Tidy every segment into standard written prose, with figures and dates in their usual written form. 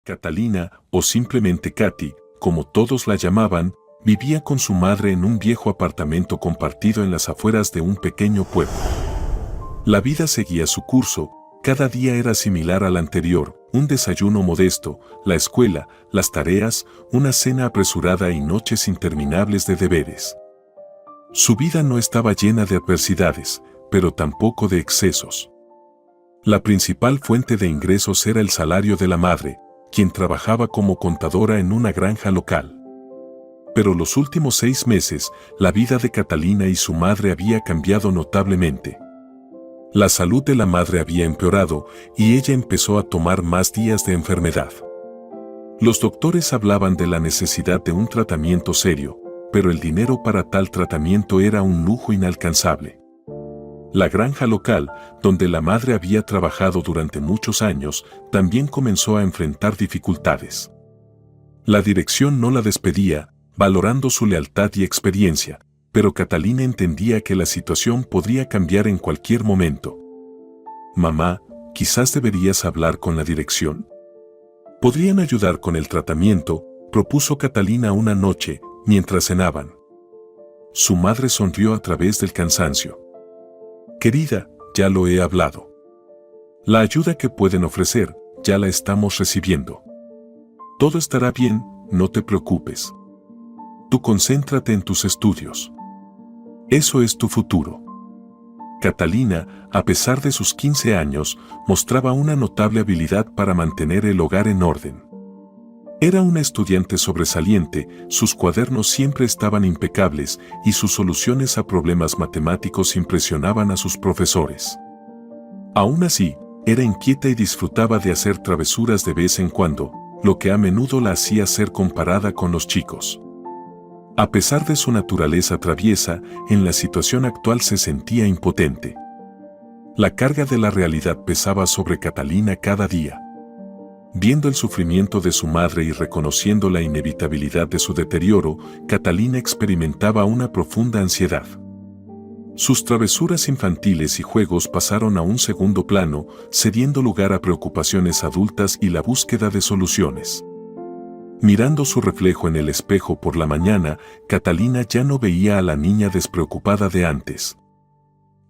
Catalina, o simplemente Katy, como todos la llamaban, vivía con su madre en un viejo apartamento compartido en las afueras de un pequeño pueblo. La vida seguía su curso, cada día era similar al anterior, un desayuno modesto, la escuela, las tareas, una cena apresurada y noches interminables de deberes. Su vida no estaba llena de adversidades, pero tampoco de excesos. La principal fuente de ingresos era el salario de la madre, quien trabajaba como contadora en una granja local. Pero los últimos 6 meses, la vida de Catalina y su madre había cambiado notablemente. La salud de la madre había empeorado y ella empezó a tomar más días de enfermedad. Los doctores hablaban de la necesidad de un tratamiento serio, pero el dinero para tal tratamiento era un lujo inalcanzable. La granja local, donde la madre había trabajado durante muchos años, también comenzó a enfrentar dificultades. La dirección no la despedía, valorando su lealtad y experiencia, pero Catalina entendía que la situación podría cambiar en cualquier momento. «Mamá, quizás deberías hablar con la dirección. ¿Podrían ayudar con el tratamiento?», propuso Catalina una noche, mientras cenaban. Su madre sonrió a través del cansancio. «Querida, ya lo he hablado. La ayuda que pueden ofrecer, ya la estamos recibiendo. Todo estará bien, no te preocupes. Tú concéntrate en tus estudios. Eso es tu futuro». Catalina, a pesar de sus 15 años, mostraba una notable habilidad para mantener el hogar en orden. Era una estudiante sobresaliente, sus cuadernos siempre estaban impecables y sus soluciones a problemas matemáticos impresionaban a sus profesores. Aún así, era inquieta y disfrutaba de hacer travesuras de vez en cuando, lo que a menudo la hacía ser comparada con los chicos. A pesar de su naturaleza traviesa, en la situación actual se sentía impotente. La carga de la realidad pesaba sobre Catalina cada día. Viendo el sufrimiento de su madre y reconociendo la inevitabilidad de su deterioro, Catalina experimentaba una profunda ansiedad. Sus travesuras infantiles y juegos pasaron a un segundo plano, cediendo lugar a preocupaciones adultas y la búsqueda de soluciones. Mirando su reflejo en el espejo por la mañana, Catalina ya no veía a la niña despreocupada de antes.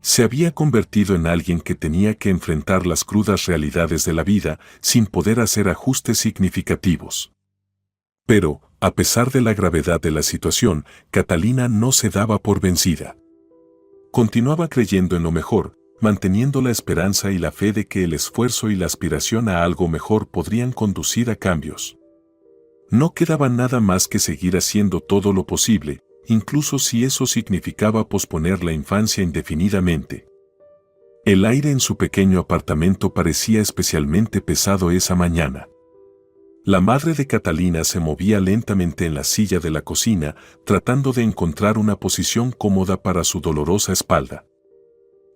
Se había convertido en alguien que tenía que enfrentar las crudas realidades de la vida sin poder hacer ajustes significativos. Pero, a pesar de la gravedad de la situación, Catalina no se daba por vencida. Continuaba creyendo en lo mejor, manteniendo la esperanza y la fe de que el esfuerzo y la aspiración a algo mejor podrían conducir a cambios. No quedaba nada más que seguir haciendo todo lo posible, incluso si eso significaba posponer la infancia indefinidamente. El aire en su pequeño apartamento parecía especialmente pesado esa mañana. La madre de Catalina se movía lentamente en la silla de la cocina, tratando de encontrar una posición cómoda para su dolorosa espalda.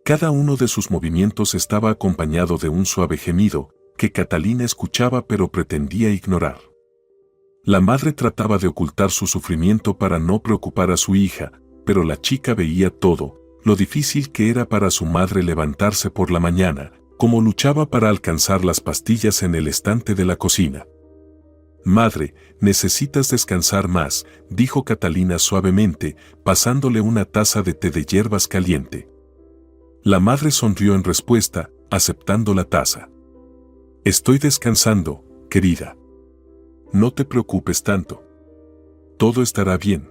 Cada uno de sus movimientos estaba acompañado de un suave gemido, que Catalina escuchaba pero pretendía ignorar. La madre trataba de ocultar su sufrimiento para no preocupar a su hija, pero la chica veía todo, lo difícil que era para su madre levantarse por la mañana, cómo luchaba para alcanzar las pastillas en el estante de la cocina. «Madre, necesitas descansar más», dijo Catalina suavemente, pasándole una taza de té de hierbas caliente. La madre sonrió en respuesta, aceptando la taza. «Estoy descansando, querida. No te preocupes tanto. Todo estará bien».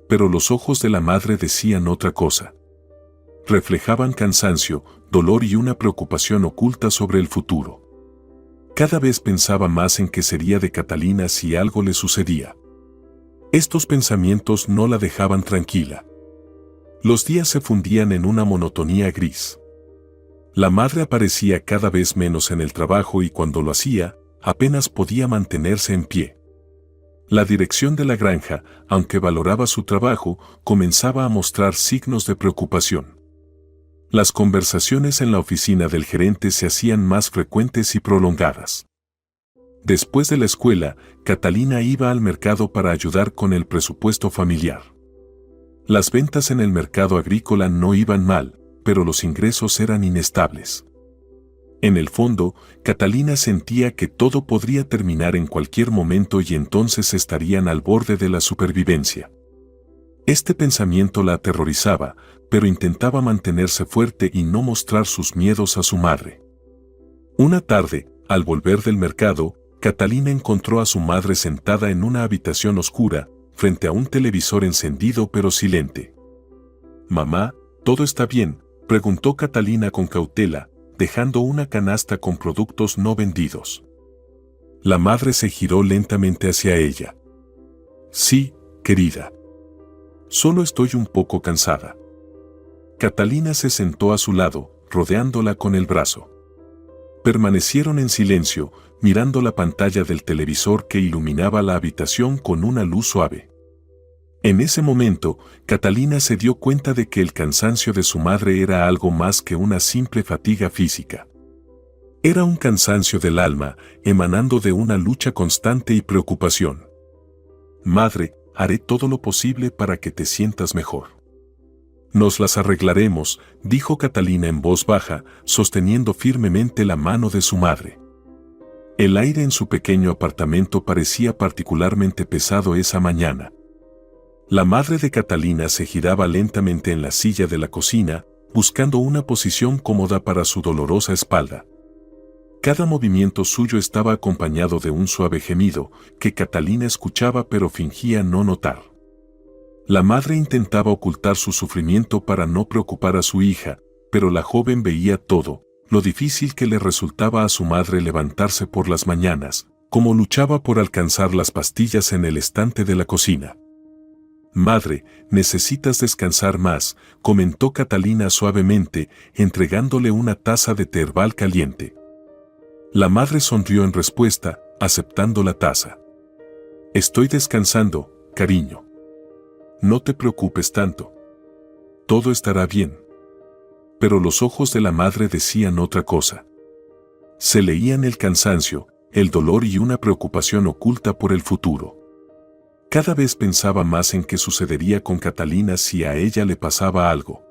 Pero los ojos de la madre decían otra cosa. Reflejaban cansancio, dolor y una preocupación oculta sobre el futuro. Cada vez pensaba más en qué sería de Catalina si algo le sucedía. Estos pensamientos no la dejaban tranquila. Los días se fundían en una monotonía gris. La madre aparecía cada vez menos en el trabajo y cuando lo hacía, apenas podía mantenerse en pie. La dirección de la granja, aunque valoraba su trabajo, comenzaba a mostrar signos de preocupación. Las conversaciones en la oficina del gerente se hacían más frecuentes y prolongadas. Después de la escuela, Catalina iba al mercado para ayudar con el presupuesto familiar. Las ventas en el mercado agrícola no iban mal, pero los ingresos eran inestables. En el fondo, Catalina sentía que todo podría terminar en cualquier momento y entonces estarían al borde de la supervivencia. Este pensamiento la aterrorizaba, pero intentaba mantenerse fuerte y no mostrar sus miedos a su madre. Una tarde, al volver del mercado, Catalina encontró a su madre sentada en una habitación oscura, frente a un televisor encendido pero silente. «Mamá, ¿todo está bien?», preguntó Catalina con cautela, dejando una canasta con productos no vendidos. La madre se giró lentamente hacia ella. «Sí, querida. Solo estoy un poco cansada». Catalina se sentó a su lado, rodeándola con el brazo. Permanecieron en silencio, mirando la pantalla del televisor que iluminaba la habitación con una luz suave. En ese momento, Catalina se dio cuenta de que el cansancio de su madre era algo más que una simple fatiga física. Era un cansancio del alma, emanando de una lucha constante y preocupación. «Madre, haré todo lo posible para que te sientas mejor». «Nos las arreglaremos», dijo Catalina en voz baja, sosteniendo firmemente la mano de su madre. El aire en su pequeño apartamento parecía particularmente pesado esa mañana. La madre de Catalina se giraba lentamente en la silla de la cocina, buscando una posición cómoda para su dolorosa espalda. Cada movimiento suyo estaba acompañado de un suave gemido, que Catalina escuchaba pero fingía no notar. La madre intentaba ocultar su sufrimiento para no preocupar a su hija, pero la joven veía todo, lo difícil que le resultaba a su madre levantarse por las mañanas, cómo luchaba por alcanzar las pastillas en el estante de la cocina. «Madre, necesitas descansar más», comentó Catalina suavemente, entregándole una taza de té herbal caliente. La madre sonrió en respuesta, aceptando la taza. «Estoy descansando, cariño. No te preocupes tanto. Todo estará bien». Pero los ojos de la madre decían otra cosa. Se leían el cansancio, el dolor y una preocupación oculta por el futuro. Cada vez pensaba más en qué sucedería con Catalina si a ella le pasaba algo.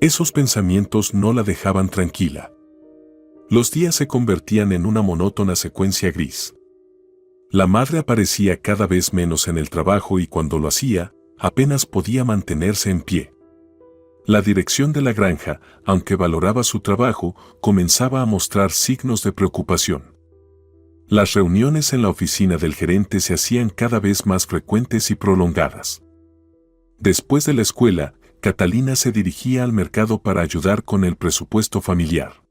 Esos pensamientos no la dejaban tranquila. Los días se convertían en una monótona secuencia gris. La madre aparecía cada vez menos en el trabajo y cuando lo hacía, apenas podía mantenerse en pie. La dirección de la granja, aunque valoraba su trabajo, comenzaba a mostrar signos de preocupación. Las reuniones en la oficina del gerente se hacían cada vez más frecuentes y prolongadas. Después de la escuela, Catalina se dirigía al mercado para ayudar con el presupuesto familiar.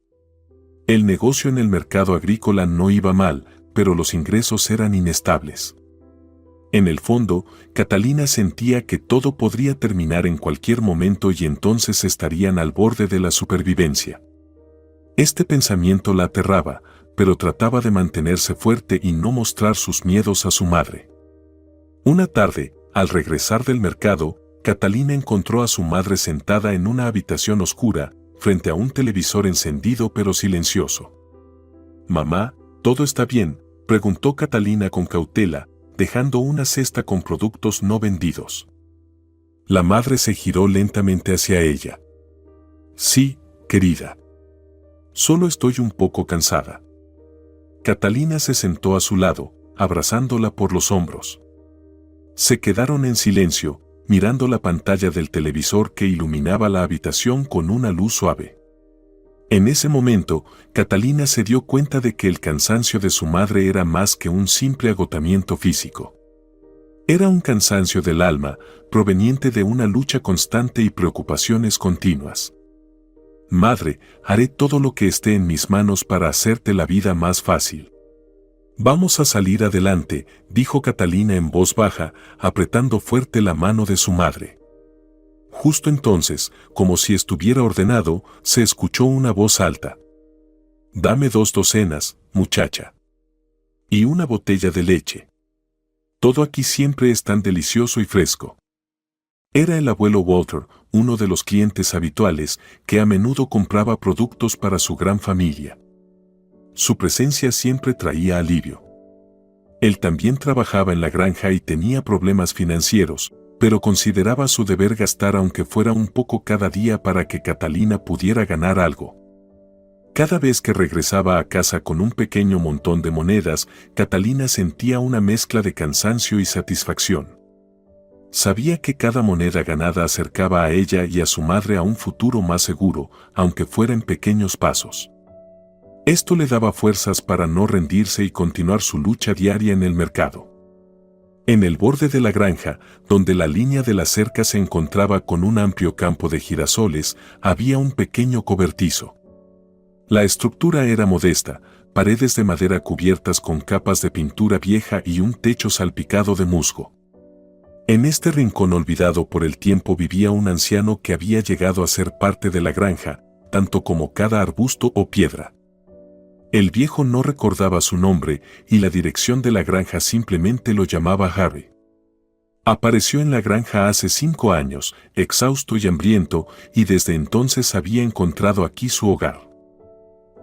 El negocio en el mercado agrícola no iba mal, pero los ingresos eran inestables. En el fondo, Catalina sentía que todo podría terminar en cualquier momento y entonces estarían al borde de la supervivencia. Este pensamiento la aterraba, pero trataba de mantenerse fuerte y no mostrar sus miedos a su madre. Una tarde, al regresar del mercado, Catalina encontró a su madre sentada en una habitación oscura, frente a un televisor encendido pero silencioso. «Mamá, ¿todo está bien?», preguntó Catalina con cautela, dejando una cesta con productos no vendidos. La madre se giró lentamente hacia ella. «Sí, querida. Solo estoy un poco cansada». Catalina se sentó a su lado, abrazándola por los hombros. Se quedaron en silencio, mirando la pantalla del televisor que iluminaba la habitación con una luz suave. En ese momento, Catalina se dio cuenta de que el cansancio de su madre era más que un simple agotamiento físico. Era un cansancio del alma, proveniente de una lucha constante y preocupaciones continuas. «Madre, haré todo lo que esté en mis manos para hacerte la vida más fácil». «Vamos a salir adelante», dijo Catalina en voz baja, apretando fuerte la mano de su madre. Justo entonces, como si estuviera ordenado, se escuchó una voz alta. «Dame 2 docenas, muchacha. Y una botella de leche. Todo aquí siempre es tan delicioso y fresco». Era el abuelo Walter, uno de los clientes habituales, que a menudo compraba productos para su gran familia. Su presencia siempre traía alivio. Él también trabajaba en la granja y tenía problemas financieros, pero consideraba su deber gastar aunque fuera un poco cada día para que Catalina pudiera ganar algo. Cada vez que regresaba a casa con un pequeño montón de monedas, Catalina sentía una mezcla de cansancio y satisfacción. Sabía que cada moneda ganada acercaba a ella y a su madre a un futuro más seguro, aunque fuera en pequeños pasos. Esto le daba fuerzas para no rendirse y continuar su lucha diaria en el mercado. En el borde de la granja, donde la línea de la cerca se encontraba con un amplio campo de girasoles, había un pequeño cobertizo. La estructura era modesta, paredes de madera cubiertas con capas de pintura vieja y un techo salpicado de musgo. En este rincón olvidado por el tiempo vivía un anciano que había llegado a ser parte de la granja, tanto como cada arbusto o piedra. El viejo no recordaba su nombre y la dirección de la granja simplemente lo llamaba Harry. Apareció en la granja hace 5 años, exhausto y hambriento, y desde entonces había encontrado aquí su hogar.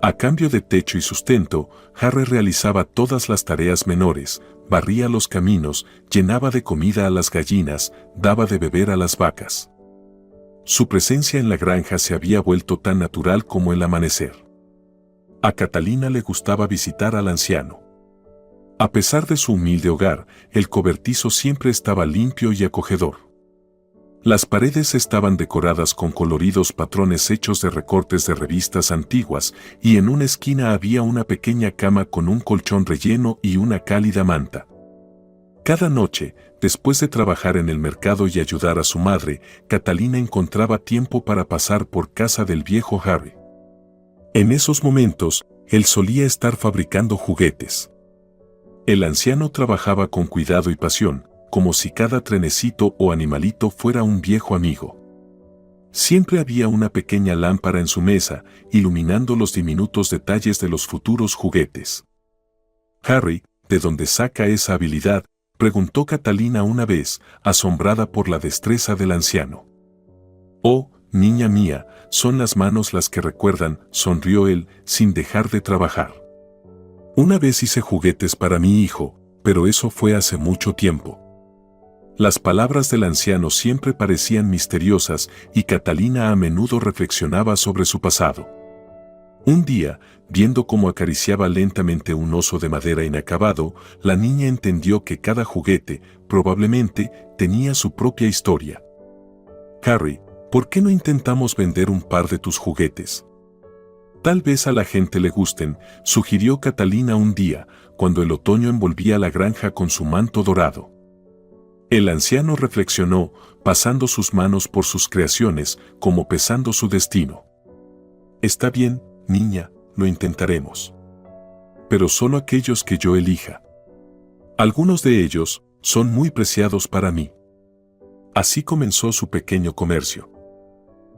A cambio de techo y sustento, Harry realizaba todas las tareas menores, barría los caminos, llenaba de comida a las gallinas, daba de beber a las vacas. Su presencia en la granja se había vuelto tan natural como el amanecer. A Catalina le gustaba visitar al anciano. A pesar de su humilde hogar, el cobertizo siempre estaba limpio y acogedor. Las paredes estaban decoradas con coloridos patrones hechos de recortes de revistas antiguas, y en una esquina había una pequeña cama con un colchón relleno y una cálida manta. Cada noche, después de trabajar en el mercado y ayudar a su madre, Catalina encontraba tiempo para pasar por casa del viejo Harry. En esos momentos, él solía estar fabricando juguetes. El anciano trabajaba con cuidado y pasión, como si cada trenecito o animalito fuera un viejo amigo. Siempre había una pequeña lámpara en su mesa, iluminando los diminutos detalles de los futuros juguetes. Harry, ¿de dónde saca esa habilidad?, preguntó Catalina una vez, asombrada por la destreza del anciano. Oh, niña mía, son las manos las que recuerdan, sonrió él, sin dejar de trabajar. Una vez hice juguetes para mi hijo, pero eso fue hace mucho tiempo. Las palabras del anciano siempre parecían misteriosas y Catalina a menudo reflexionaba sobre su pasado. Un día, viendo cómo acariciaba lentamente un oso de madera inacabado, la niña entendió que cada juguete, probablemente, tenía su propia historia. Harry, ¿por qué no intentamos vender un par de tus juguetes? Tal vez a la gente le gusten, sugirió Catalina un día, cuando el otoño envolvía la granja con su manto dorado. El anciano reflexionó, pasando sus manos por sus creaciones, como pesando su destino. Está bien, niña, lo intentaremos. Pero solo aquellos que yo elija. Algunos de ellos son muy preciados para mí. Así comenzó su pequeño comercio.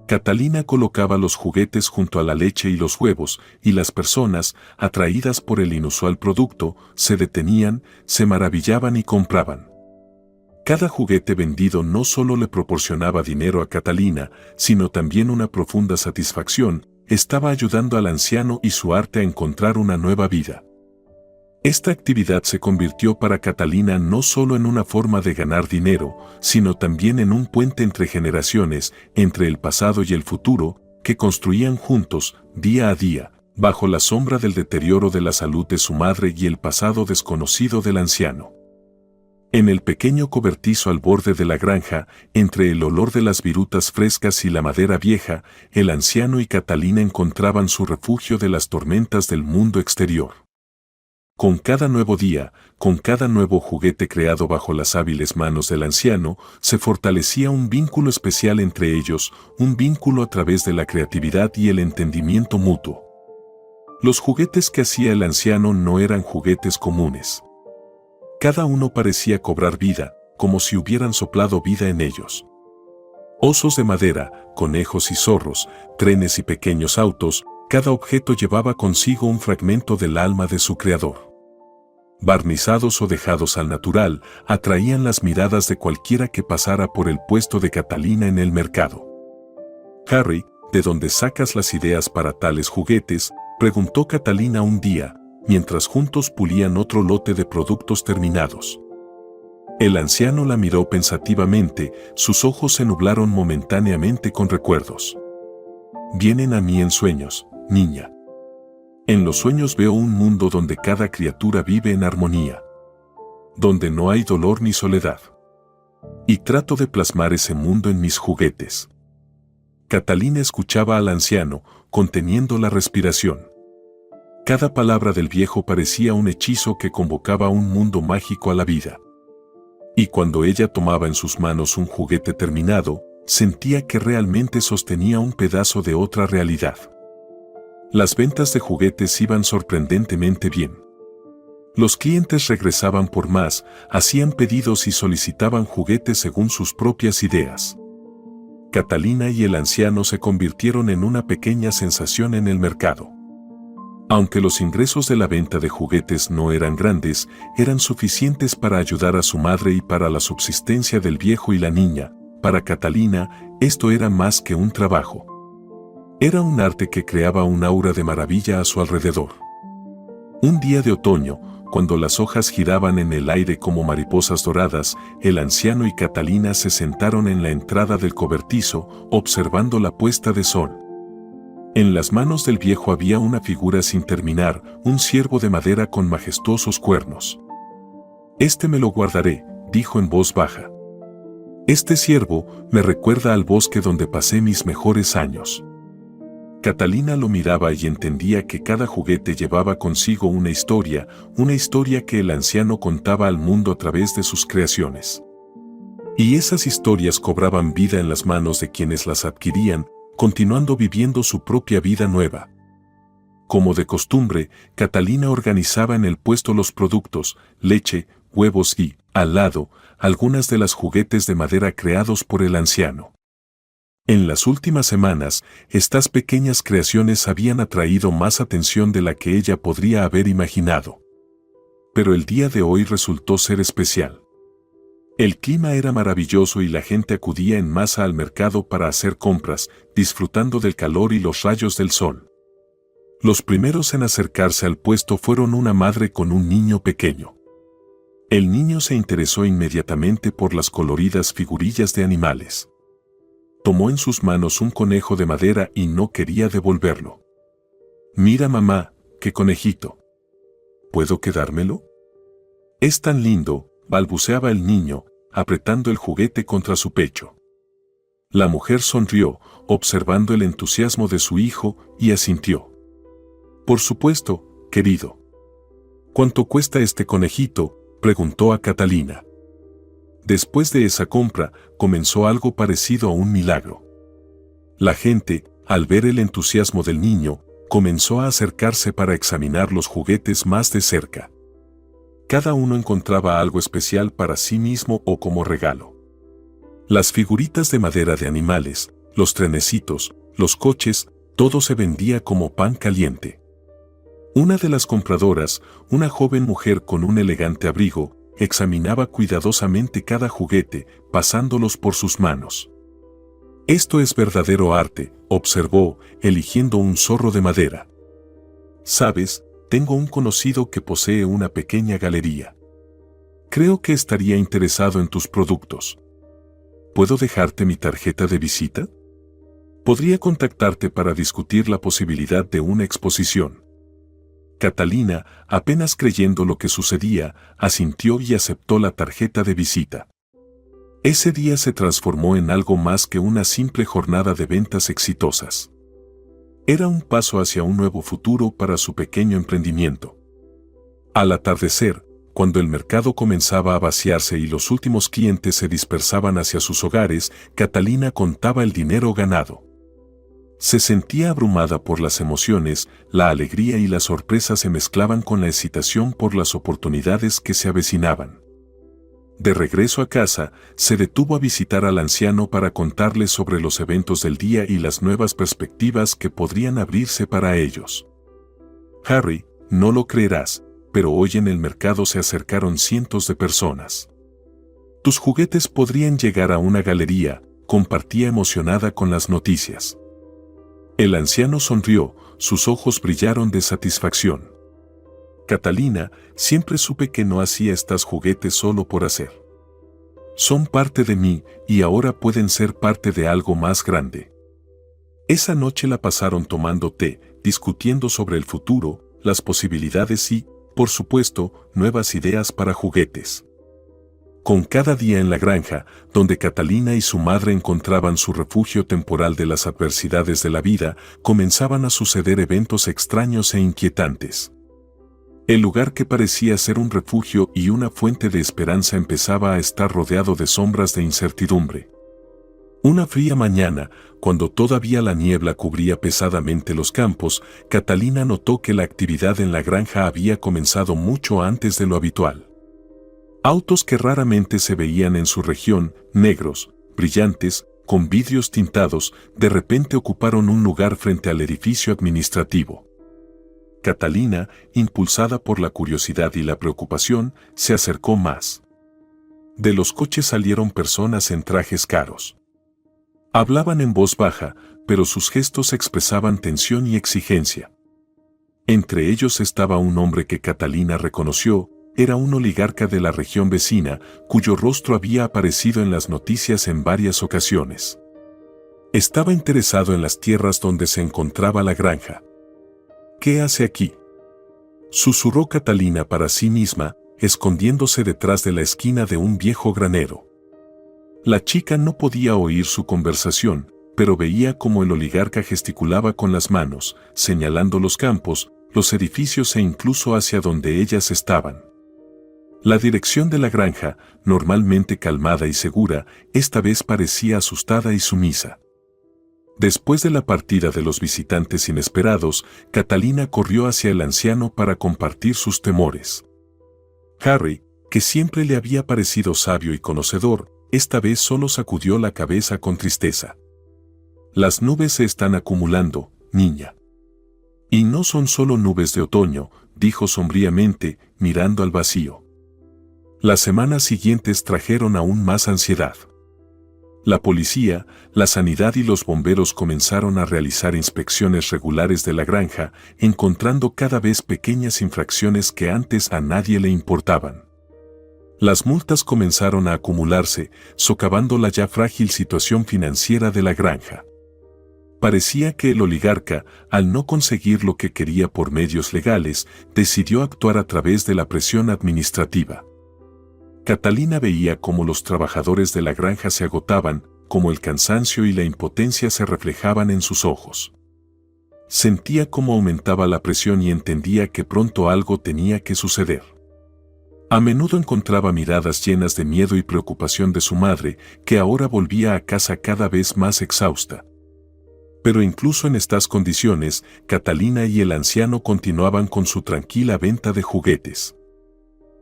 Catalina colocaba los juguetes junto a la leche y los huevos, y las personas, atraídas por el inusual producto, se detenían, se maravillaban y compraban. Cada juguete vendido no solo le proporcionaba dinero a Catalina, sino también una profunda satisfacción, estaba ayudando al anciano y su arte a encontrar una nueva vida. Esta actividad se convirtió para Catalina no solo en una forma de ganar dinero, sino también en un puente entre generaciones, entre el pasado y el futuro, que construían juntos, día a día, bajo la sombra del deterioro de la salud de su madre y el pasado desconocido del anciano. En el pequeño cobertizo al borde de la granja, entre el olor de las virutas frescas y la madera vieja, el anciano y Catalina encontraban su refugio de las tormentas del mundo exterior. Con cada nuevo día, con cada nuevo juguete creado bajo las hábiles manos del anciano, se fortalecía un vínculo especial entre ellos, un vínculo a través de la creatividad y el entendimiento mutuo. Los juguetes que hacía el anciano no eran juguetes comunes. Cada uno parecía cobrar vida, como si hubieran soplado vida en ellos. Osos de madera, conejos y zorros, trenes y pequeños autos, cada objeto llevaba consigo un fragmento del alma de su creador. Barnizados o dejados al natural, atraían las miradas de cualquiera que pasara por el puesto de Catalina en el mercado. Harry, ¿de dónde sacas las ideas para tales juguetes?, preguntó Catalina un día, mientras juntos pulían otro lote de productos terminados. El anciano la miró pensativamente, sus ojos se nublaron momentáneamente con recuerdos. Vienen a mí en sueños, niña. En los sueños veo un mundo donde cada criatura vive en armonía, donde no hay dolor ni soledad. Y trato de plasmar ese mundo en mis juguetes. Catalina escuchaba al anciano, conteniendo la respiración. Cada palabra del viejo parecía un hechizo que convocaba un mundo mágico a la vida. Y cuando ella tomaba en sus manos un juguete terminado, sentía que realmente sostenía un pedazo de otra realidad. Las ventas de juguetes iban sorprendentemente bien. Los clientes regresaban por más, hacían pedidos y solicitaban juguetes según sus propias ideas. Catalina y el anciano se convirtieron en una pequeña sensación en el mercado. Aunque los ingresos de la venta de juguetes no eran grandes, eran suficientes para ayudar a su madre y para la subsistencia del viejo y la niña. Para Catalina, esto era más que un trabajo. Era un arte que creaba un aura de maravilla a su alrededor. Un día de otoño, cuando las hojas giraban en el aire como mariposas doradas, el anciano y Catalina se sentaron en la entrada del cobertizo, observando la puesta de sol. En las manos del viejo había una figura sin terminar, un ciervo de madera con majestuosos cuernos. «Este me lo guardaré», dijo en voz baja. «Este ciervo me recuerda al bosque donde pasé mis mejores años». Catalina lo miraba y entendía que cada juguete llevaba consigo una historia que el anciano contaba al mundo a través de sus creaciones. Y esas historias cobraban vida en las manos de quienes las adquirían, continuando viviendo su propia vida nueva. Como de costumbre, Catalina organizaba en el puesto los productos, leche, huevos y, al lado, algunas de las juguetes de madera creados por el anciano. En las últimas semanas, estas pequeñas creaciones habían atraído más atención de la que ella podría haber imaginado. Pero el día de hoy resultó ser especial. El clima era maravilloso y la gente acudía en masa al mercado para hacer compras, disfrutando del calor y los rayos del sol. Los primeros en acercarse al puesto fueron una madre con un niño pequeño. El niño se interesó inmediatamente por las coloridas figurillas de animales. Tomó en sus manos un conejo de madera y no quería devolverlo. «Mira, mamá, qué conejito. ¿Puedo quedármelo?» «Es tan lindo», balbuceaba el niño, apretando el juguete contra su pecho. La mujer sonrió, observando el entusiasmo de su hijo, y asintió. «Por supuesto, querido». «¿Cuánto cuesta este conejito?», preguntó a Catalina. Después de esa compra, comenzó algo parecido a un milagro. La gente, al ver el entusiasmo del niño, comenzó a acercarse para examinar los juguetes más de cerca. Cada uno encontraba algo especial para sí mismo o como regalo. Las figuritas de madera de animales, los trenecitos, los coches, todo se vendía como pan caliente. Una de las compradoras, una joven mujer con un elegante abrigo, examinaba cuidadosamente cada juguete, pasándolos por sus manos. «Esto es verdadero arte», observó, eligiendo un zorro de madera. «¿Sabes? Tengo un conocido que posee una pequeña galería. Creo que estaría interesado en tus productos. ¿Puedo dejarte mi tarjeta de visita? Podría contactarte para discutir la posibilidad de una exposición». Catalina, apenas creyendo lo que sucedía, asintió y aceptó la tarjeta de visita. Ese día se transformó en algo más que una simple jornada de ventas exitosas. Era un paso hacia un nuevo futuro para su pequeño emprendimiento. Al atardecer, cuando el mercado comenzaba a vaciarse y los últimos clientes se dispersaban hacia sus hogares, Catalina contaba el dinero ganado. Se sentía abrumada por las emociones, la alegría y la sorpresa se mezclaban con la excitación por las oportunidades que se avecinaban. De regreso a casa, se detuvo a visitar al anciano para contarle sobre los eventos del día y las nuevas perspectivas que podrían abrirse para ellos. «Harry, no lo creerás, pero hoy en el mercado se acercaron cientos de personas. Tus juguetes podrían llegar a una galería», compartía emocionada con las noticias. El anciano sonrió, sus ojos brillaron de satisfacción. «Catalina, siempre supe que no hacía estos juguetes solo por hacer. Son parte de mí y ahora pueden ser parte de algo más grande». Esa noche la pasaron tomando té, discutiendo sobre el futuro, las posibilidades y, por supuesto, nuevas ideas para juguetes. Con cada día en la granja, donde Catalina y su madre encontraban su refugio temporal de las adversidades de la vida, comenzaban a suceder eventos extraños e inquietantes. El lugar que parecía ser un refugio y una fuente de esperanza empezaba a estar rodeado de sombras de incertidumbre. Una fría mañana, cuando todavía la niebla cubría pesadamente los campos, Catalina notó que la actividad en la granja había comenzado mucho antes de lo habitual. Autos que raramente se veían en su región, negros, brillantes, con vidrios tintados, de repente ocuparon un lugar frente al edificio administrativo. Catalina, impulsada por la curiosidad y la preocupación, se acercó más. De los coches salieron personas en trajes caros. Hablaban en voz baja, pero sus gestos expresaban tensión y exigencia. Entre ellos estaba un hombre que Catalina reconoció. Era un oligarca de la región vecina, cuyo rostro había aparecido en las noticias en varias ocasiones. Estaba interesado en las tierras donde se encontraba la granja. ¿Qué hace aquí?, susurró Catalina para sí misma, escondiéndose detrás de la esquina de un viejo granero. La chica no podía oír su conversación, pero veía cómo el oligarca gesticulaba con las manos, señalando los campos, los edificios e incluso hacia donde ellas estaban. La dirección de la granja, normalmente calmada y segura, esta vez parecía asustada y sumisa. Después de la partida de los visitantes inesperados, Catalina corrió hacia el anciano para compartir sus temores. Harry, que siempre le había parecido sabio y conocedor, esta vez solo sacudió la cabeza con tristeza. Las nubes se están acumulando, niña. Y no son solo nubes de otoño, dijo sombríamente, mirando al vacío. Las semanas siguientes trajeron aún más ansiedad. La policía, la sanidad y los bomberos comenzaron a realizar inspecciones regulares de la granja, encontrando cada vez pequeñas infracciones que antes a nadie le importaban. Las multas comenzaron a acumularse, socavando la ya frágil situación financiera de la granja. Parecía que el oligarca, al no conseguir lo que quería por medios legales, decidió actuar a través de la presión administrativa. Catalina veía cómo los trabajadores de la granja se agotaban, cómo el cansancio y la impotencia se reflejaban en sus ojos. Sentía cómo aumentaba la presión y entendía que pronto algo tenía que suceder. A menudo encontraba miradas llenas de miedo y preocupación de su madre, que ahora volvía a casa cada vez más exhausta. Pero incluso en estas condiciones, Catalina y el anciano continuaban con su tranquila venta de juguetes.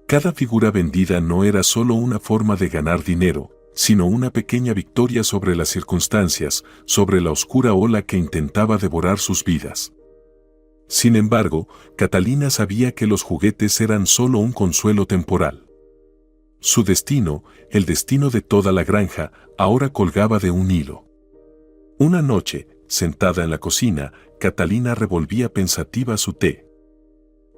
Cada figura vendida no era solo una forma de ganar dinero, sino una pequeña victoria sobre las circunstancias, sobre la oscura ola que intentaba devorar sus vidas. Sin embargo, Catalina sabía que los juguetes eran solo un consuelo temporal. Su destino, el destino de toda la granja, ahora colgaba de un hilo. Una noche, sentada en la cocina, Catalina revolvía pensativa su té.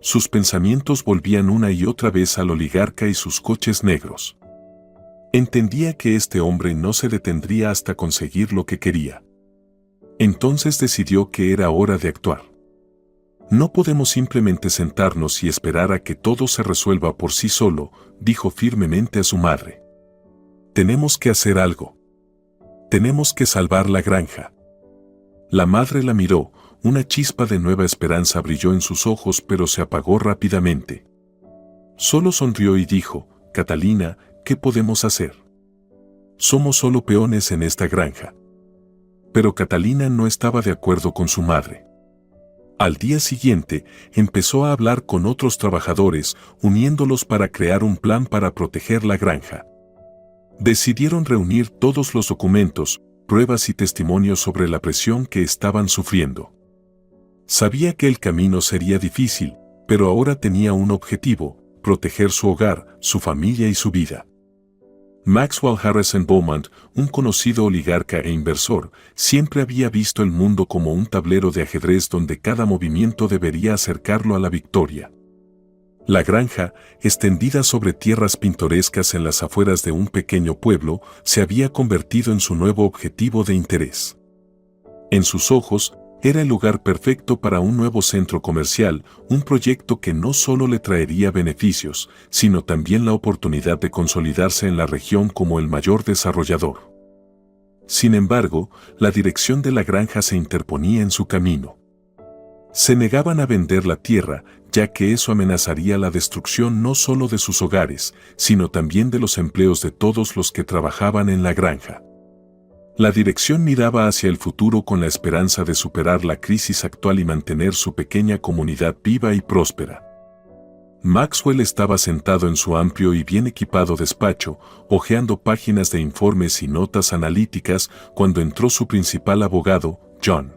Sus pensamientos volvían una y otra vez al oligarca y sus coches negros. Entendía que este hombre no se detendría hasta conseguir lo que quería. Entonces decidió que era hora de actuar. No podemos simplemente sentarnos y esperar a que todo se resuelva por sí solo, dijo firmemente a su madre. Tenemos que hacer algo. Tenemos que salvar la granja. La madre la miró. Una chispa de nueva esperanza brilló en sus ojos, pero se apagó rápidamente. Solo sonrió y dijo, Catalina, ¿qué podemos hacer? Somos solo peones en esta granja. Pero Catalina no estaba de acuerdo con su madre. Al día siguiente, empezó a hablar con otros trabajadores, uniéndolos para crear un plan para proteger la granja. Decidieron reunir todos los documentos, pruebas y testimonios sobre la presión que estaban sufriendo. Sabía que el camino sería difícil, pero ahora tenía un objetivo: proteger su hogar, su familia y su vida. Maxwell Harrison Beaumont, un conocido oligarca e inversor, siempre había visto el mundo como un tablero de ajedrez donde cada movimiento debería acercarlo a la victoria. La granja, extendida sobre tierras pintorescas en las afueras de un pequeño pueblo, se había convertido en su nuevo objetivo de interés. En sus ojos, Era el lugar perfecto para un nuevo centro comercial, un proyecto que no solo le traería beneficios, sino también la oportunidad de consolidarse en la región como el mayor desarrollador. Sin embargo, la dirección de la granja se interponía en su camino. Se negaban a vender la tierra, ya que eso amenazaría la destrucción no solo de sus hogares, sino también de los empleos de todos los que trabajaban en la granja. La dirección miraba hacia el futuro con la esperanza de superar la crisis actual y mantener su pequeña comunidad viva y próspera. Maxwell estaba sentado en su amplio y bien equipado despacho, hojeando páginas de informes y notas analíticas, cuando entró su principal abogado, John.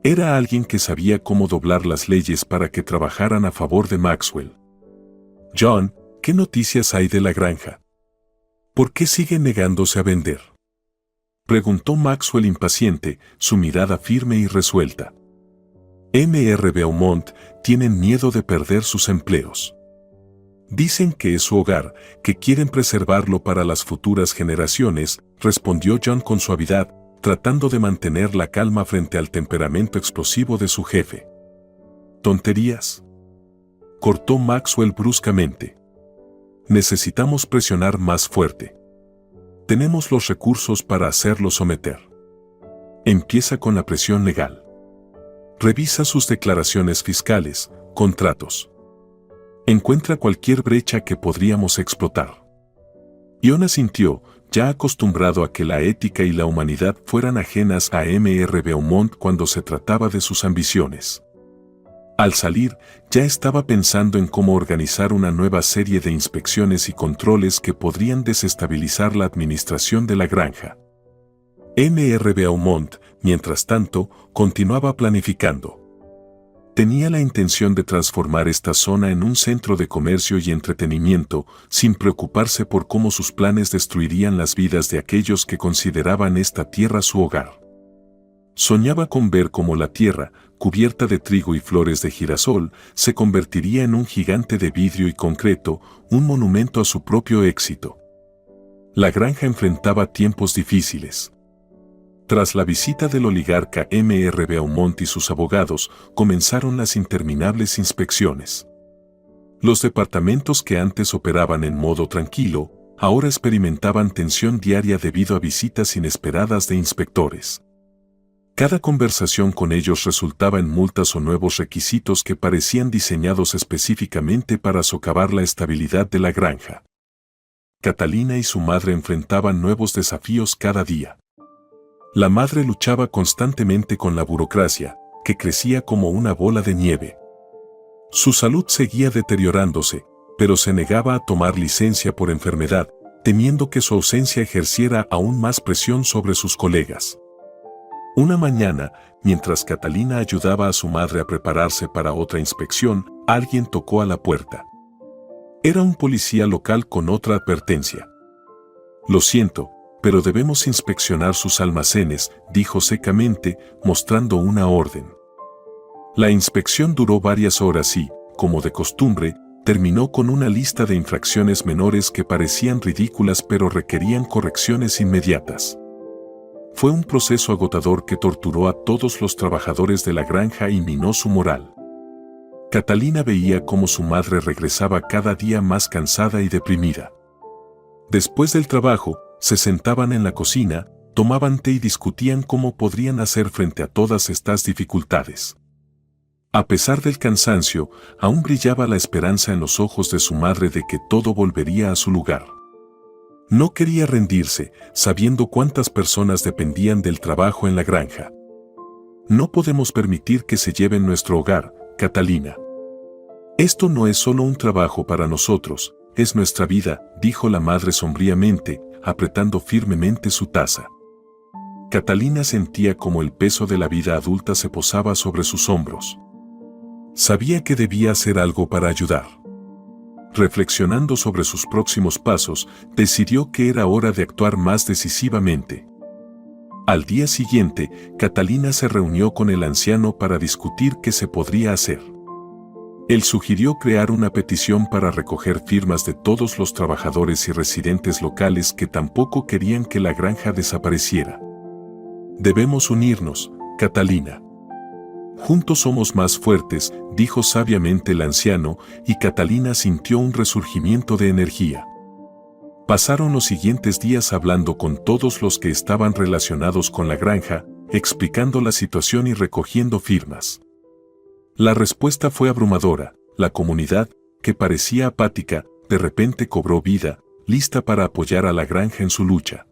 Era alguien que sabía cómo doblar las leyes para que trabajaran a favor de Maxwell. «John, ¿qué noticias hay de la granja? ¿Por qué sigue negándose a vender?», preguntó Maxwell impaciente, su mirada firme y resuelta. «M.R. Beaumont tienen miedo de perder sus empleos. Dicen que es su hogar, que quieren preservarlo para las futuras generaciones», respondió John con suavidad, tratando de mantener la calma frente al temperamento explosivo de su jefe. «¿Tonterías?», cortó Maxwell bruscamente. «Necesitamos presionar más fuerte. Tenemos los recursos para hacerlo someter. Empieza con la presión legal. Revisa sus declaraciones fiscales, contratos. Encuentra cualquier brecha que podríamos explotar». Iona sintió, ya acostumbrado a que la ética y la humanidad fueran ajenas a M.R. Beaumont cuando se trataba de sus ambiciones. Al salir, ya estaba pensando en cómo organizar una nueva serie de inspecciones y controles que podrían desestabilizar la administración de la granja. M.R. Beaumont, mientras tanto, continuaba planificando. Tenía la intención de transformar esta zona en un centro de comercio y entretenimiento, sin preocuparse por cómo sus planes destruirían las vidas de aquellos que consideraban esta tierra su hogar. Soñaba con ver cómo la tierra, cubierta de trigo y flores de girasol, se convertiría en un gigante de vidrio y concreto, un monumento a su propio éxito. La granja enfrentaba tiempos difíciles. Tras la visita del oligarca M.R. Beaumont y sus abogados, comenzaron las interminables inspecciones. Los departamentos que antes operaban en modo tranquilo, ahora experimentaban tensión diaria debido a visitas inesperadas de inspectores. Cada conversación con ellos resultaba en multas o nuevos requisitos que parecían diseñados específicamente para socavar la estabilidad de la granja. Catalina y su madre enfrentaban nuevos desafíos cada día. La madre luchaba constantemente con la burocracia, que crecía como una bola de nieve. Su salud seguía deteriorándose, pero se negaba a tomar licencia por enfermedad, temiendo que su ausencia ejerciera aún más presión sobre sus colegas. Una mañana, mientras Catalina ayudaba a su madre a prepararse para otra inspección, alguien tocó a la puerta. Era un policía local con otra advertencia. «Lo siento, pero debemos inspeccionar sus almacenes», dijo secamente, mostrando una orden. La inspección duró varias horas y, como de costumbre, terminó con una lista de infracciones menores que parecían ridículas pero requerían correcciones inmediatas. Fue un proceso agotador que torturó a todos los trabajadores de la granja y minó su moral. Catalina veía cómo su madre regresaba cada día más cansada y deprimida. Después del trabajo, se sentaban en la cocina, tomaban té y discutían cómo podrían hacer frente a todas estas dificultades. A pesar del cansancio, aún brillaba la esperanza en los ojos de su madre de que todo volvería a su lugar. No quería rendirse, sabiendo cuántas personas dependían del trabajo en la granja. «No podemos permitir que se lleven nuestro hogar, Catalina. Esto no es solo un trabajo para nosotros, es nuestra vida», dijo la madre sombríamente, apretando firmemente su taza. Catalina sentía como el peso de la vida adulta se posaba sobre sus hombros. Sabía que debía hacer algo para ayudar. Reflexionando sobre sus próximos pasos, decidió que era hora de actuar más decisivamente. Al día siguiente, Catalina se reunió con el anciano para discutir qué se podría hacer. Él sugirió crear una petición para recoger firmas de todos los trabajadores y residentes locales que tampoco querían que la granja desapareciera. «Debemos unirnos, Catalina. Juntos somos más fuertes, dijo sabiamente el anciano, y Catalina sintió un resurgimiento de energía. Pasaron los siguientes días hablando con todos los que estaban relacionados con la granja, explicando la situación y recogiendo firmas. La respuesta fue abrumadora. La comunidad, que parecía apática, de repente cobró vida, lista para apoyar a la granja en su lucha.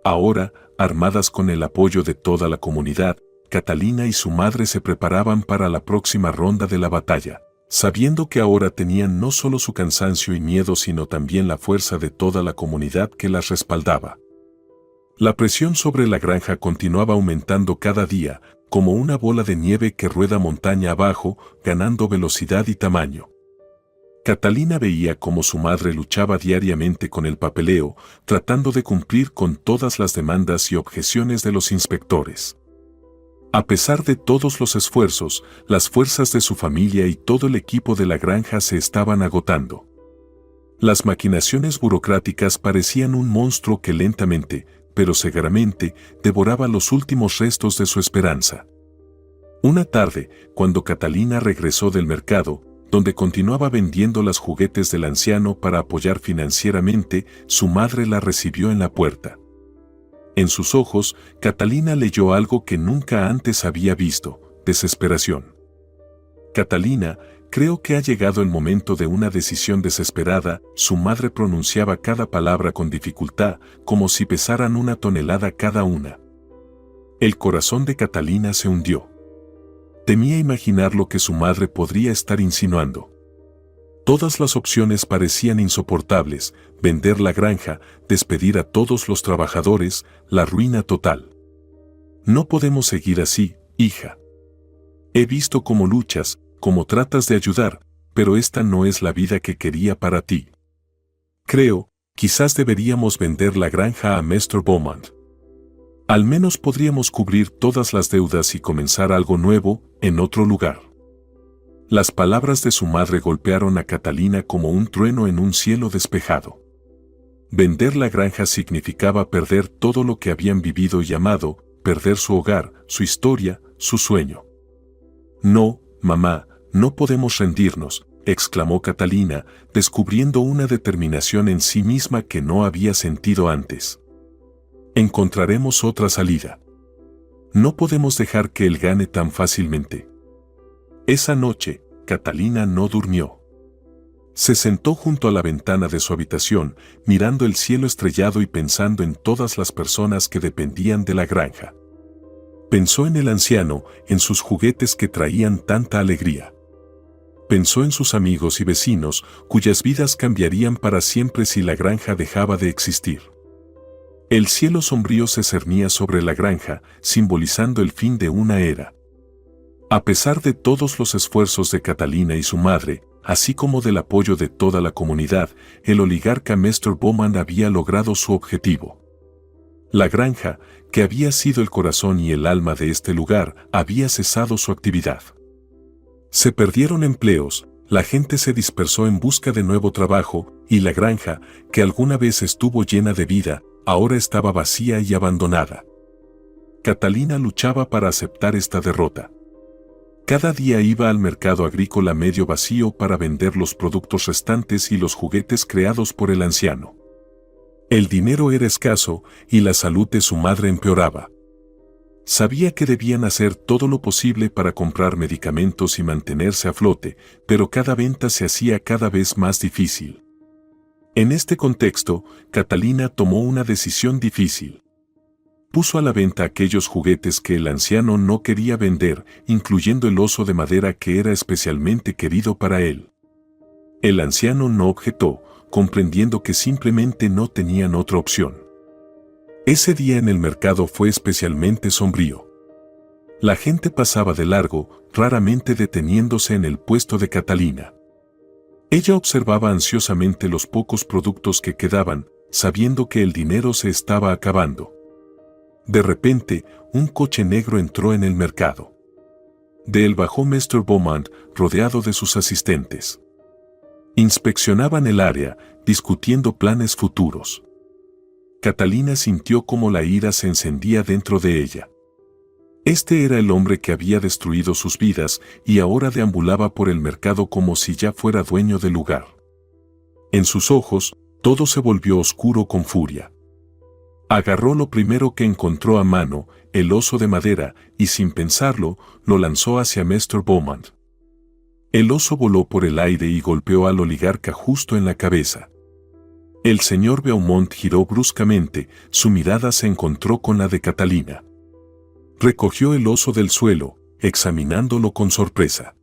Ahora, armadas con el apoyo de toda la comunidad, Catalina y su madre se preparaban para la próxima ronda de la batalla, sabiendo que ahora tenían no solo su cansancio y miedo sino también la fuerza de toda la comunidad que las respaldaba. La presión sobre la granja continuaba aumentando cada día, como una bola de nieve que rueda montaña abajo, ganando velocidad y tamaño. Catalina veía cómo su madre luchaba diariamente con el papeleo, tratando de cumplir con todas las demandas y objeciones de los inspectores. A pesar de todos los esfuerzos, las fuerzas de su familia y todo el equipo de la granja se estaban agotando. Las maquinaciones burocráticas parecían un monstruo que lentamente, pero seguramente, devoraba los últimos restos de su esperanza. Una tarde, cuando Catalina regresó del mercado, donde continuaba vendiendo los juguetes del anciano para apoyar financieramente, su madre la recibió en la puerta. En sus ojos, Catalina leyó algo que nunca antes había visto: desesperación. Catalina, creo que ha llegado el momento de una decisión desesperada. Su madre pronunciaba cada palabra con dificultad, como si pesaran una tonelada cada una. El corazón de Catalina se hundió. Temía imaginar lo que su madre podría estar insinuando. Todas las opciones parecían insoportables: vender la granja, despedir a todos los trabajadores, la ruina total. No podemos seguir así, hija. He visto cómo luchas, cómo tratas de ayudar, pero esta no es la vida que quería para ti. Creo, quizás deberíamos vender la granja a Mr. Beaumont. Al menos podríamos cubrir todas las deudas y comenzar algo nuevo, en otro lugar. Las palabras de su madre golpearon a Catalina como un trueno en un cielo despejado. Vender la granja significaba perder todo lo que habían vivido y amado, perder su hogar, su historia, su sueño. No, mamá, no podemos rendirnos, exclamó Catalina, descubriendo una determinación en sí misma que no había sentido antes. Encontraremos otra salida. No podemos dejar que él gane tan fácilmente. Esa noche, Catalina no durmió. Se sentó junto a la ventana de su habitación, mirando el cielo estrellado y pensando en todas las personas que dependían de la granja. Pensó en el anciano, en sus juguetes que traían tanta alegría. Pensó en sus amigos y vecinos, cuyas vidas cambiarían para siempre si la granja dejaba de existir. El cielo sombrío se cernía sobre la granja, simbolizando el fin de una era. A pesar de todos los esfuerzos de Catalina y su madre, así como del apoyo de toda la comunidad, el oligarca Mr. Beaumont había logrado su objetivo. La granja, que había sido el corazón y el alma de este lugar, había cesado su actividad. Se perdieron empleos, la gente se dispersó en busca de nuevo trabajo, y la granja, que alguna vez estuvo llena de vida, ahora estaba vacía y abandonada. Catalina luchaba para aceptar esta derrota. Cada día iba al mercado agrícola medio vacío para vender los productos restantes y los juguetes creados por el anciano. El dinero era escaso y la salud de su madre empeoraba. Sabía que debían hacer todo lo posible para comprar medicamentos y mantenerse a flote, pero cada venta se hacía cada vez más difícil. En este contexto, Catalina tomó una decisión difícil. Puso a la venta aquellos juguetes que el anciano no quería vender, incluyendo el oso de madera que era especialmente querido para él. El anciano no objetó, comprendiendo que simplemente no tenían otra opción. Ese día en el mercado fue especialmente sombrío. La gente pasaba de largo, raramente deteniéndose en el puesto de Catalina. Ella observaba ansiosamente los pocos productos que quedaban, sabiendo que el dinero se estaba acabando. De repente, un coche negro entró en el mercado. De él bajó Mr. Beaumont, rodeado de sus asistentes. Inspeccionaban el área, discutiendo planes futuros. Catalina sintió como la ira se encendía dentro de ella. Este era el hombre que había destruido sus vidas y ahora deambulaba por el mercado como si ya fuera dueño del lugar. En sus ojos, todo se volvió oscuro con furia. Agarró lo primero que encontró a mano, el oso de madera, y sin pensarlo, lo lanzó hacia Mr. Beaumont. El oso voló por el aire y golpeó al oligarca justo en la cabeza. El señor Beaumont giró bruscamente, su mirada se encontró con la de Catalina. Recogió el oso del suelo, examinándolo con sorpresa.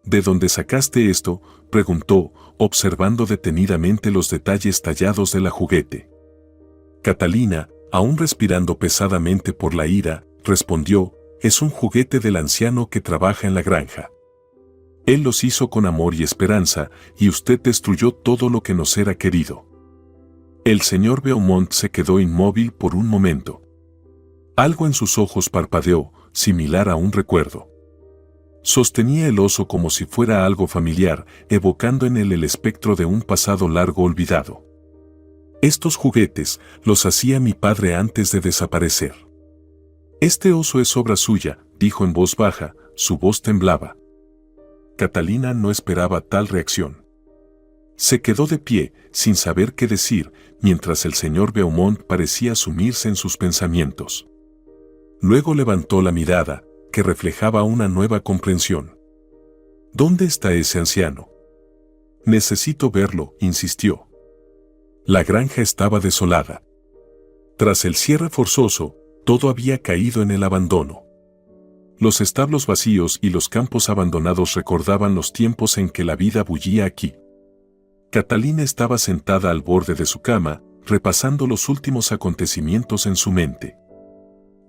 ¿De dónde sacaste esto?, preguntó, observando detenidamente los detalles tallados de la juguete. Catalina, aún respirando pesadamente por la ira, respondió: «Es un juguete del anciano que trabaja en la granja. Él los hizo con amor y esperanza, y usted destruyó todo lo que nos era querido». El señor Beaumont se quedó inmóvil por un momento. Algo en sus ojos parpadeó, similar a un recuerdo. Sostenía el oso como si fuera algo familiar, evocando en él el espectro de un pasado largo olvidado. «Estos juguetes los hacía mi padre antes de desaparecer». «Este oso es obra suya», dijo en voz baja, su voz temblaba. Catalina no esperaba tal reacción. Se quedó de pie, sin saber qué decir, mientras el señor Beaumont parecía sumirse en sus pensamientos. Luego levantó la mirada, que reflejaba una nueva comprensión. «¿Dónde está ese anciano?». «Necesito verlo», insistió. La granja estaba desolada. Tras el cierre forzoso, todo había caído en el abandono. Los establos vacíos y los campos abandonados recordaban los tiempos en que la vida bullía aquí. Catalina estaba sentada al borde de su cama, repasando los últimos acontecimientos en su mente.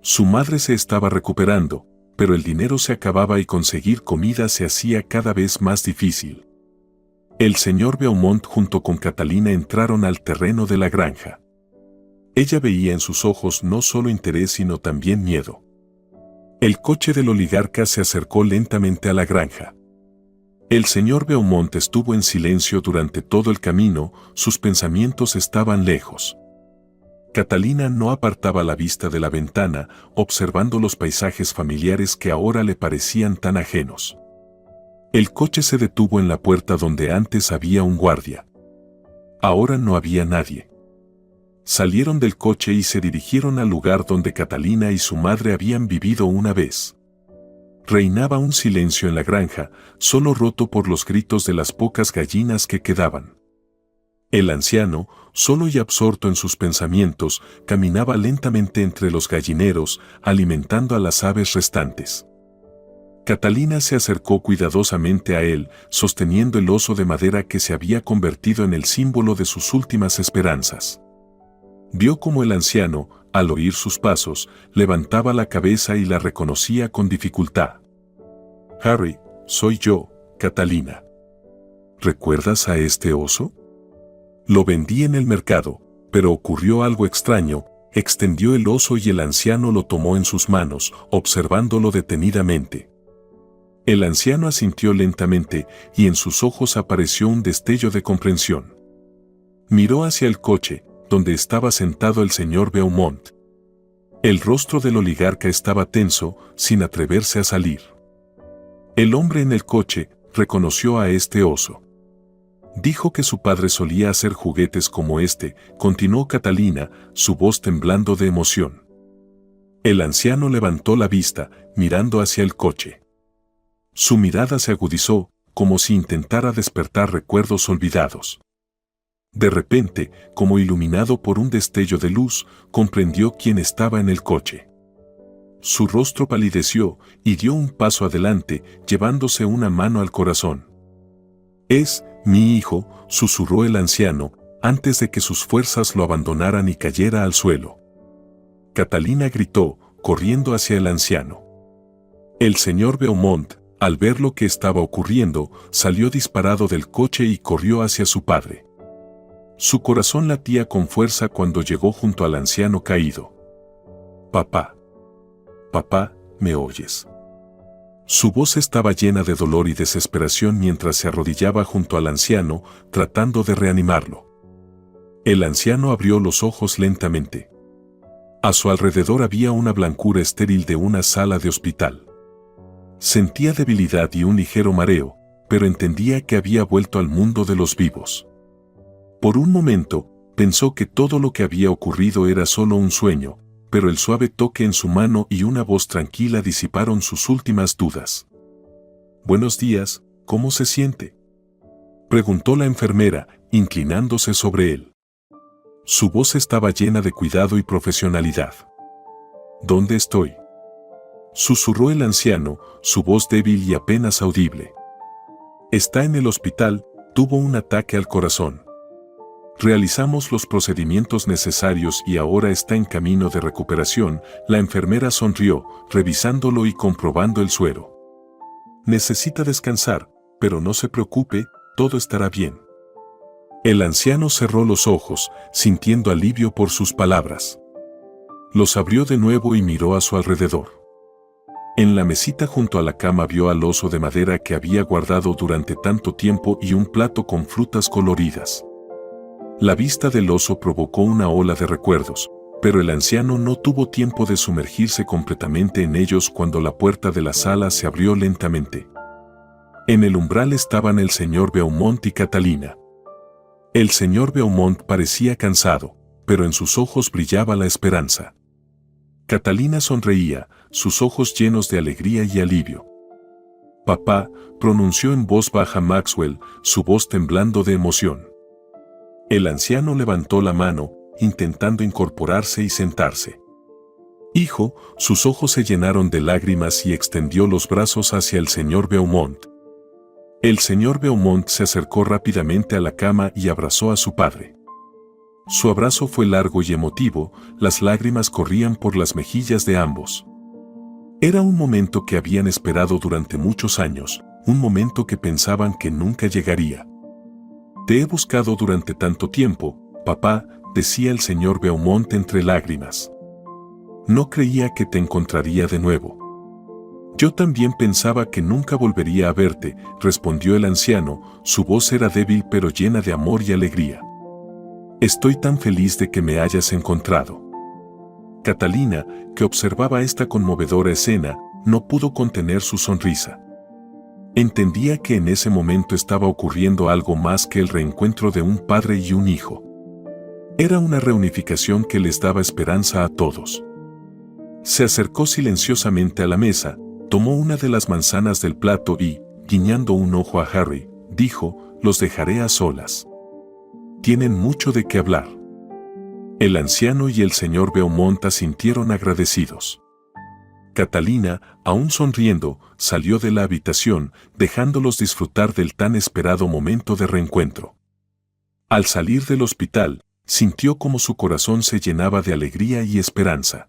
Su madre se estaba recuperando, pero el dinero se acababa y conseguir comida se hacía cada vez más difícil. El señor Beaumont junto con Catalina entraron al terreno de la granja. Ella veía en sus ojos no solo interés sino también miedo. El coche del oligarca se acercó lentamente a la granja. El señor Beaumont estuvo en silencio durante todo el camino, sus pensamientos estaban lejos. Catalina no apartaba la vista de la ventana, observando los paisajes familiares que ahora le parecían tan ajenos. El coche se detuvo en la puerta donde antes había un guardia. Ahora no había nadie. Salieron del coche y se dirigieron al lugar donde Catalina y su madre habían vivido una vez. Reinaba un silencio en la granja, solo roto por los gritos de las pocas gallinas que quedaban. El anciano, solo y absorto en sus pensamientos, caminaba lentamente entre los gallineros, alimentando a las aves restantes. Catalina se acercó cuidadosamente a él, sosteniendo el oso de madera que se había convertido en el símbolo de sus últimas esperanzas. Vio cómo el anciano, al oír sus pasos, levantaba la cabeza y la reconocía con dificultad. «Harry, soy yo, Catalina. ¿Recuerdas a este oso? Lo vendí en el mercado, pero ocurrió algo extraño». Extendió el oso y el anciano lo tomó en sus manos, observándolo detenidamente. El anciano asintió lentamente y en sus ojos apareció un destello de comprensión. Miró hacia el coche, donde estaba sentado el señor Beaumont. El rostro del oligarca estaba tenso, sin atreverse a salir. El hombre en el coche reconoció a este oso. Dijo que su padre solía hacer juguetes como este, continuó Catalina, su voz temblando de emoción. El anciano levantó la vista, mirando hacia el coche. Su mirada se agudizó, como si intentara despertar recuerdos olvidados. De repente, como iluminado por un destello de luz, comprendió quién estaba en el coche. Su rostro palideció y dio un paso adelante, llevándose una mano al corazón. «Es mi hijo», susurró el anciano, antes de que sus fuerzas lo abandonaran y cayera al suelo. Catalina gritó, corriendo hacia el anciano. El señor Beaumont, al ver lo que estaba ocurriendo, salió disparado del coche y corrió hacia su padre. Su corazón latía con fuerza cuando llegó junto al anciano caído. «Papá. Papá, ¿me oyes?». Su voz estaba llena de dolor y desesperación mientras se arrodillaba junto al anciano, tratando de reanimarlo. El anciano abrió los ojos lentamente. A su alrededor había una blancura estéril de una sala de hospital. Sentía debilidad y un ligero mareo, pero entendía que había vuelto al mundo de los vivos. Por un momento, pensó que todo lo que había ocurrido era solo un sueño, pero el suave toque en su mano y una voz tranquila disiparon sus últimas dudas. «Buenos días, ¿cómo se siente?», preguntó la enfermera, inclinándose sobre él. Su voz estaba llena de cuidado y profesionalidad. «¿Dónde estoy?», susurró el anciano, su voz débil y apenas audible. «Está en el hospital, tuvo un ataque al corazón. Realizamos los procedimientos necesarios y ahora está en camino de recuperación». La enfermera sonrió, revisándolo y comprobando el suero. «Necesita descansar, pero no se preocupe, todo estará bien». El anciano cerró los ojos, sintiendo alivio por sus palabras. Los abrió de nuevo y miró a su alrededor. En la mesita junto a la cama vio al oso de madera que había guardado durante tanto tiempo y un plato con frutas coloridas. La vista del oso provocó una ola de recuerdos, pero el anciano no tuvo tiempo de sumergirse completamente en ellos cuando la puerta de la sala se abrió lentamente. En el umbral estaban el señor Beaumont y Catalina. El señor Beaumont parecía cansado, pero en sus ojos brillaba la esperanza. Catalina sonreía, sus ojos llenos de alegría y alivio. «Papá», pronunció en voz baja Maxwell, su voz temblando de emoción. El anciano levantó la mano, intentando incorporarse y sentarse. «Hijo», sus ojos se llenaron de lágrimas y extendió los brazos hacia el señor Beaumont. El señor Beaumont se acercó rápidamente a la cama y abrazó a su padre. Su abrazo fue largo y emotivo, las lágrimas corrían por las mejillas de ambos. Era un momento que habían esperado durante muchos años, un momento que pensaban que nunca llegaría. «Te he buscado durante tanto tiempo, papá», decía el señor Beaumont entre lágrimas. «No creía que te encontraría de nuevo». «Yo también pensaba que nunca volvería a verte», respondió el anciano, su voz era débil pero llena de amor y alegría. «Estoy tan feliz de que me hayas encontrado». Catalina, que observaba esta conmovedora escena, no pudo contener su sonrisa. Entendía que en ese momento estaba ocurriendo algo más que el reencuentro de un padre y un hijo. Era una reunificación que les daba esperanza a todos. Se acercó silenciosamente a la mesa, tomó una de las manzanas del plato y, guiñando un ojo a Harry, dijo: «Los dejaré a solas. Tienen mucho de qué hablar». El anciano y el señor Beaumont asintieron agradecidos. Catalina, aún sonriendo, salió de la habitación, dejándolos disfrutar del tan esperado momento de reencuentro. Al salir del hospital, sintió como su corazón se llenaba de alegría y esperanza.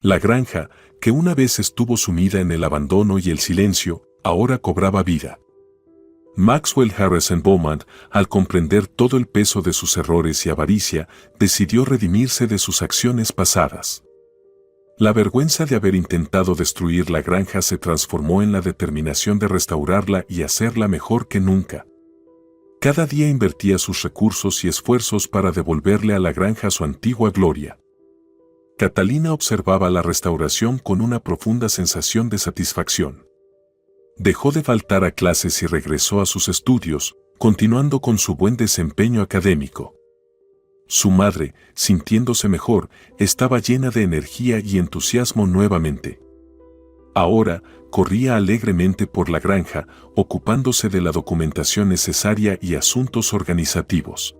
La granja, que una vez estuvo sumida en el abandono y el silencio, ahora cobraba vida. Maxwell Harrison Beaumont, al comprender todo el peso de sus errores y avaricia, decidió redimirse de sus acciones pasadas. La vergüenza de haber intentado destruir la granja se transformó en la determinación de restaurarla y hacerla mejor que nunca. Cada día invertía sus recursos y esfuerzos para devolverle a la granja su antigua gloria. Catalina observaba la restauración con una profunda sensación de satisfacción. Dejó de faltar a clases y regresó a sus estudios, continuando con su buen desempeño académico. Su madre, sintiéndose mejor, estaba llena de energía y entusiasmo nuevamente. Ahora, corría alegremente por la granja, ocupándose de la documentación necesaria y asuntos organizativos.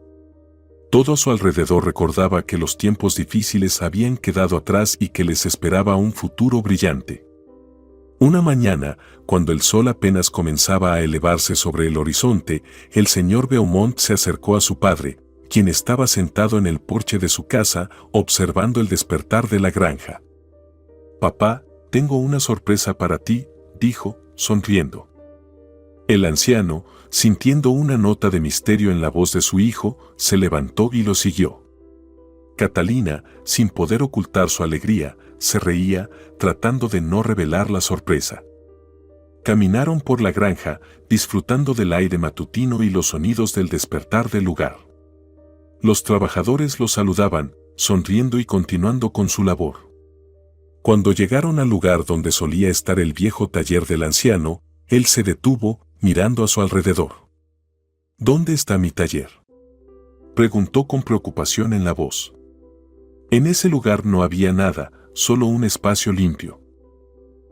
Todo a su alrededor recordaba que los tiempos difíciles habían quedado atrás y que les esperaba un futuro brillante. Una mañana, cuando el sol apenas comenzaba a elevarse sobre el horizonte, el señor Beaumont se acercó a su padre, quien estaba sentado en el porche de su casa, observando el despertar de la granja. «Papá, tengo una sorpresa para ti», dijo, sonriendo. El anciano, sintiendo una nota de misterio en la voz de su hijo, se levantó y lo siguió. Catalina, sin poder ocultar su alegría, se reía, tratando de no revelar la sorpresa. Caminaron por la granja, disfrutando del aire matutino y los sonidos del despertar del lugar. Los trabajadores los saludaban, sonriendo y continuando con su labor. Cuando llegaron al lugar donde solía estar el viejo taller del anciano, él se detuvo, mirando a su alrededor. ¿Dónde está mi taller?, preguntó con preocupación en la voz. En ese lugar no había nada, solo un espacio limpio.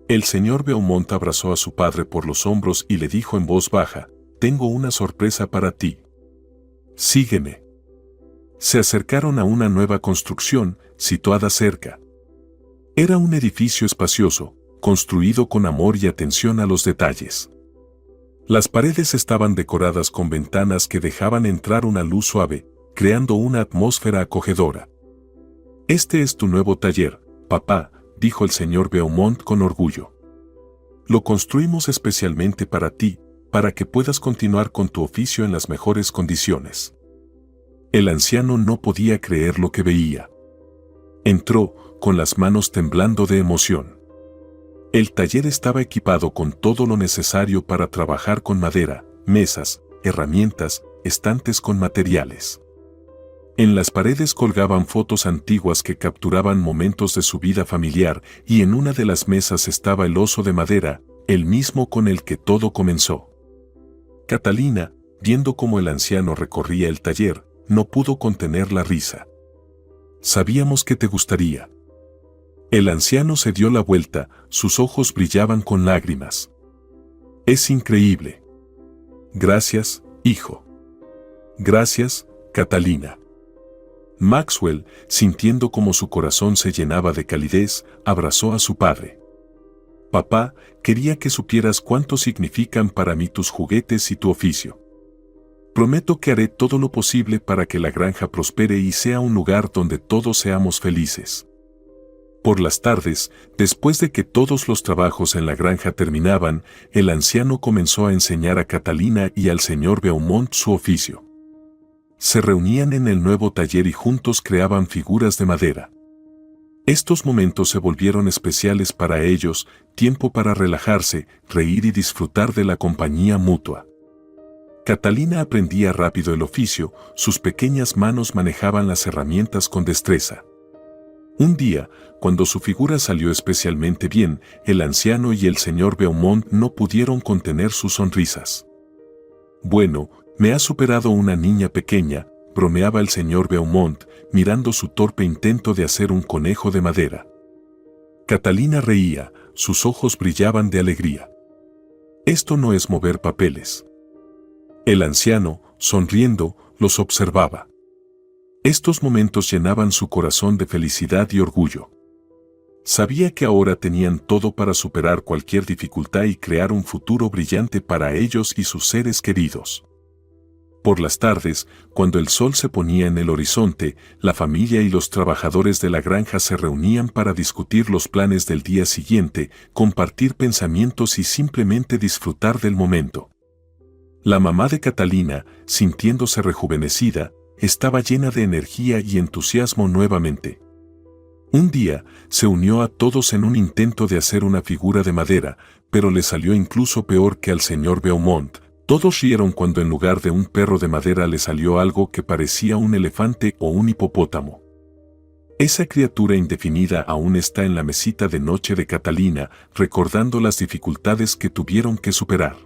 El señor Beaumont abrazó a su padre por los hombros y le dijo en voz baja: «Tengo una sorpresa para ti. Sígueme». Se acercaron a una nueva construcción, situada cerca. Era un edificio espacioso, construido con amor y atención a los detalles. Las paredes estaban decoradas con ventanas que dejaban entrar una luz suave, creando una atmósfera acogedora. «Este es tu nuevo taller, papá», dijo el señor Beaumont con orgullo. «Lo construimos especialmente para ti, para que puedas continuar con tu oficio en las mejores condiciones». El anciano no podía creer lo que veía. Entró, con las manos temblando de emoción. El taller estaba equipado con todo lo necesario para trabajar con madera, mesas, herramientas, estantes con materiales. En las paredes colgaban fotos antiguas que capturaban momentos de su vida familiar, y en una de las mesas estaba el oso de madera, el mismo con el que todo comenzó. Catalina, viendo cómo el anciano recorría el taller, no pudo contener la risa. «Sabíamos que te gustaría». El anciano se dio la vuelta, sus ojos brillaban con lágrimas. «Es increíble». «Gracias, hijo». «Gracias, Catalina». Maxwell, sintiendo como su corazón se llenaba de calidez, abrazó a su padre. «Papá, quería que supieras cuánto significan para mí tus juguetes y tu oficio. Prometo que haré todo lo posible para que la granja prospere y sea un lugar donde todos seamos felices». Por las tardes, después de que todos los trabajos en la granja terminaban, el anciano comenzó a enseñar a Catalina y al señor Beaumont su oficio. Se reunían en el nuevo taller y juntos creaban figuras de madera. Estos momentos se volvieron especiales para ellos, tiempo para relajarse, reír y disfrutar de la compañía mutua. Catalina aprendía rápido el oficio, sus pequeñas manos manejaban las herramientas con destreza. Un día, cuando su figura salió especialmente bien, el anciano y el señor Beaumont no pudieron contener sus sonrisas. «Bueno, me ha superado una niña pequeña», bromeaba el señor Beaumont, mirando su torpe intento de hacer un conejo de madera. Catalina reía, sus ojos brillaban de alegría. «Esto no es mover papeles». El anciano, sonriendo, los observaba. Estos momentos llenaban su corazón de felicidad y orgullo. Sabía que ahora tenían todo para superar cualquier dificultad y crear un futuro brillante para ellos y sus seres queridos. Por las tardes, cuando el sol se ponía en el horizonte, la familia y los trabajadores de la granja se reunían para discutir los planes del día siguiente, compartir pensamientos y simplemente disfrutar del momento. La mamá de Catalina, sintiéndose rejuvenecida, estaba llena de energía y entusiasmo nuevamente. Un día, se unió a todos en un intento de hacer una figura de madera, pero le salió incluso peor que al señor Beaumont. Todos rieron cuando en lugar de un perro de madera le salió algo que parecía un elefante o un hipopótamo. Esa criatura indefinida aún está en la mesita de noche de Catalina, recordando las dificultades que tuvieron que superar.